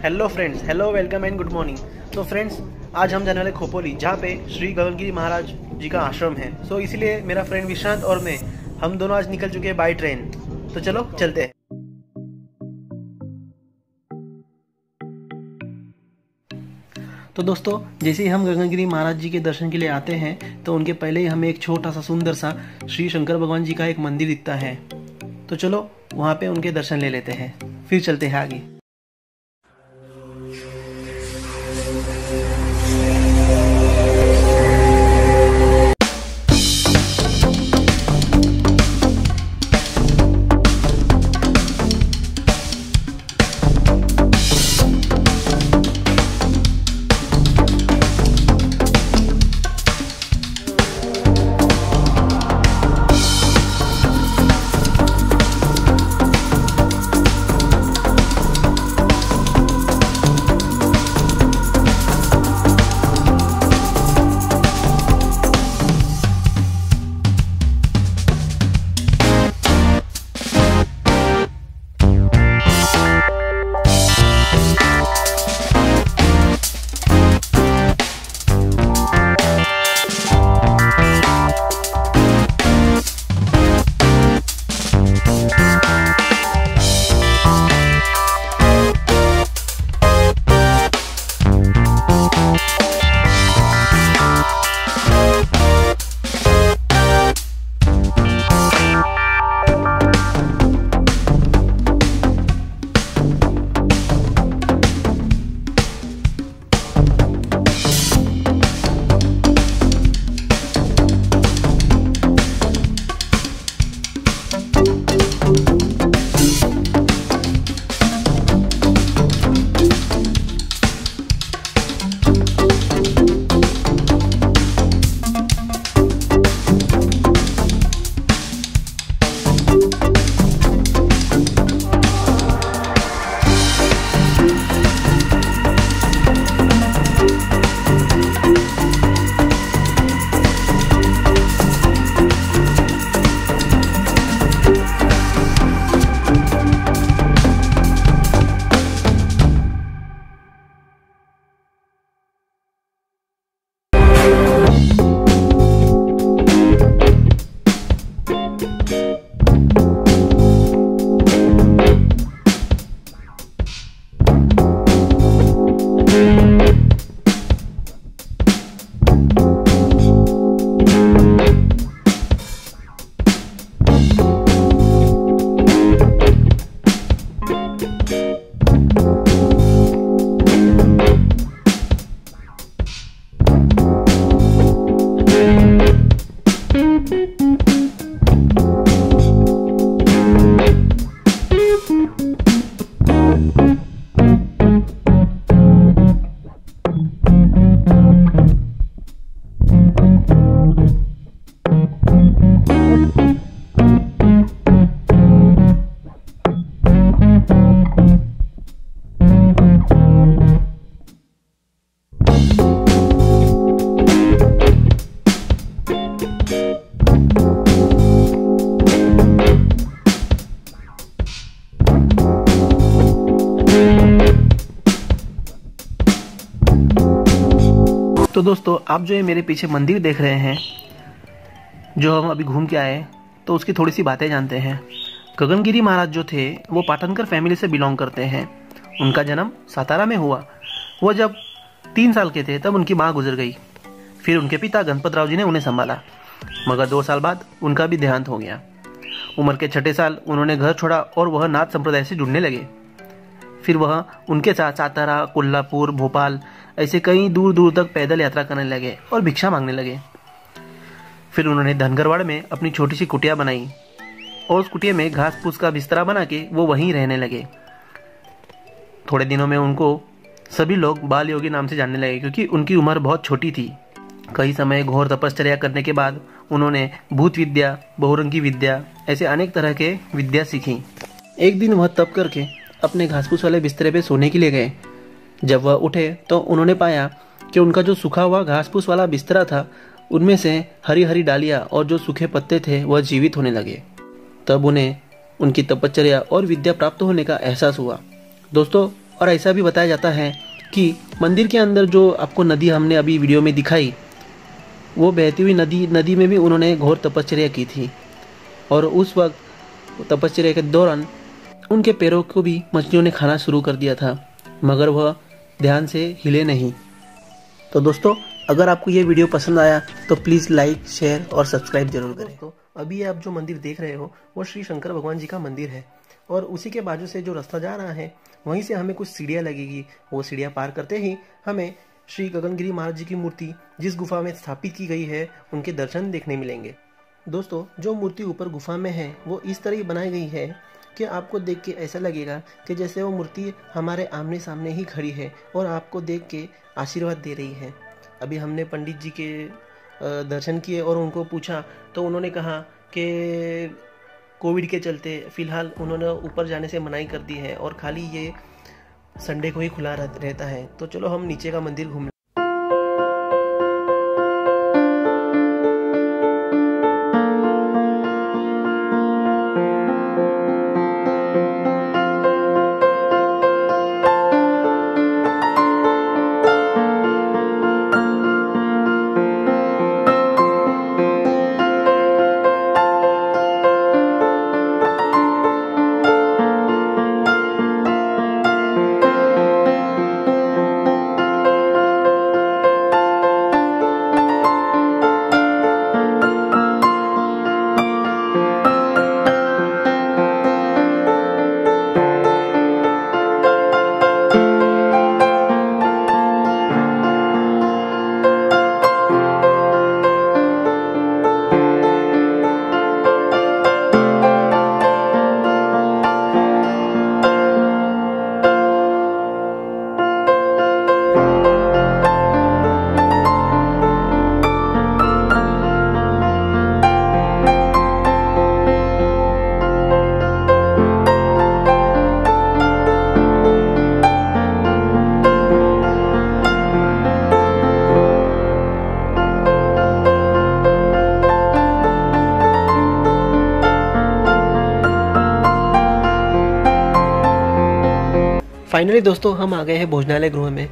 Hello friends, hello, welcome and good morning. तो friends, आज हम जाने वाले खोपोली, जहाँ पे श्री गगनगिरी महाराज जी का आश्रम है। सो इसीलिए मेरा फ्रेंड विश्रांत और मैं, हम दोनों आज निकल चुके हैं बाई ट्रेन। तो चलो चलते हैं। तो दोस्तों, जैसे ही हम गगनगिरी महाराज जी के दर्शन के लिए आते हैं तो उनके पहले ही हमें एक छोटा सा सुंदर सा श्री शंकर भगवान जी का एक मंदिर दिखता है। तो चलो वहाँ पे उनके दर्शन ले लेते हैं, फिर चलते हैं आगे। तो दोस्तों, आप जो ये मेरे पीछे मंदिर देख रहे हैं, जो हम अभी घूम के आए, तो उसकी थोड़ी सी बातें जानते हैं। गगनगिरी महाराज जो थे वो पाटनकर फैमिली से बिलोंग करते हैं। उनका जन्म सातारा में हुआ। वो जब 3 साल के थे तब उनकी माँ गुजर गई। फिर उनके पिता गणपतराव जी ने उन्हें संभाला, मगर 2 साल बाद उनका भी देहांत हो गया। उम्र के 6 साल उन्होंने घर छोड़ा और वह नाथ संप्रदाय से जुड़ने लगे। फिर वह उनके साथ सातारा, कोल्हापुर, भोपाल ऐसे कई दूर दूर तक पैदल यात्रा करने लगे और भिक्षा मांगने लगे। फिर उन्होंने धनगरवाड़ में अपनी छोटी सी कुटिया बनाई और उस कुटिया में घास फूस का बिस्तरा बना के वो वहीं रहने लगे। थोड़े दिनों में उनको सभी लोग बाल योगी नाम से जानने लगे, क्योंकि उनकी उम्र बहुत छोटी थी। कई समय घोर तपश्चर्या करने के बाद उन्होंने भूत विद्या, बहुरंगी विद्या ऐसे अनेक तरह के विद्या सीखी। एक दिन वह तप करके अपने घास फूस वाले बिस्तरे पे सोने के लिए गए। जब वह उठे तो उन्होंने पाया कि उनका जो सूखा हुआ घास फूस वाला बिस्तरा था, उनमें से हरी हरी डालियां और जो सूखे पत्ते थे वह जीवित होने लगे। तब उन्हें उनकी तपश्चर्या और विद्या प्राप्त होने का एहसास हुआ। दोस्तों, और ऐसा भी बताया जाता है कि मंदिर के अंदर जो आपको नदी हमने अभी वीडियो में दिखाई, वो बहती हुई नदी में भी उन्होंने घोर तपश्चर्या की थी। और उस वक्त तपश्चर्या के दौरान उनके पैरों को भी मछलियों ने खाना शुरू कर दिया था, मगर वह ध्यान से हिले नहीं। तो दोस्तों, अगर आपको ये वीडियो पसंद आया तो प्लीज़ लाइक, शेयर और सब्सक्राइब जरूर करें। तो अभी आप जो मंदिर देख रहे हो वो श्री शंकर भगवान जी का मंदिर है, और उसी के बाजू से जो रास्ता जा रहा है वहीं से हमें कुछ सीढ़ियाँ लगेगी। वो सीढ़ियाँ पार करते ही हमें श्री गगनगिरी महाराज जी की मूर्ति जिस गुफा में स्थापित की गई है उनके दर्शन देखने मिलेंगे। दोस्तों, जो मूर्ति ऊपर गुफा में है वो इस तरह बनाई गई है कि आपको देख के ऐसा लगेगा कि जैसे वो मूर्ति हमारे आमने सामने ही खड़ी है और आपको देख के आशीर्वाद दे रही है। अभी हमने पंडित जी के दर्शन किए और उनको पूछा तो उन्होंने कहा कि कोविड के चलते फ़िलहाल उन्होंने ऊपर जाने से मनाही कर दी है और खाली ये संडे को ही खुला रहता है। तो चलो हम नीचे का मंदिर घूम। फाइनली दोस्तों, हम आ गए हैं भोजनालय गृह में।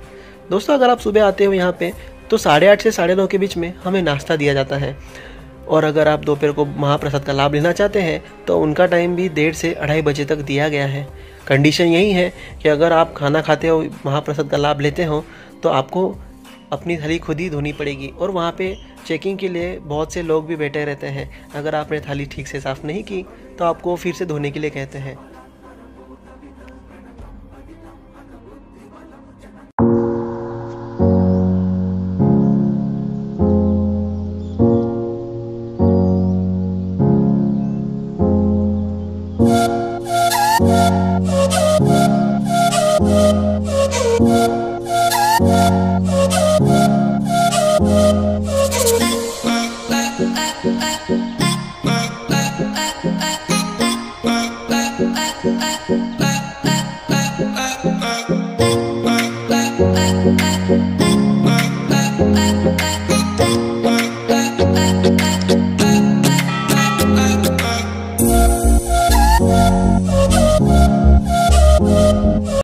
दोस्तों, अगर आप सुबह आते हो यहाँ पे तो 8:30 से 9:30 के बीच में हमें नाश्ता दिया जाता है, और अगर आप दोपहर को महाप्रसाद का लाभ लेना चाहते हैं तो उनका टाइम भी 1:30 से 2:30 बजे तक दिया गया है। कंडीशन यही है कि अगर आप खाना खाते हो, महाप्रसाद का लाभ लेते हो, तो आपको अपनी थाली खुद ही धोनी पड़ेगी, और वहाँ पे चेकिंग के लिए बहुत से लोग भी बैठे रहते हैं। अगर आपने थाली ठीक से साफ़ नहीं की तो आपको फिर से धोने के लिए कहते हैं।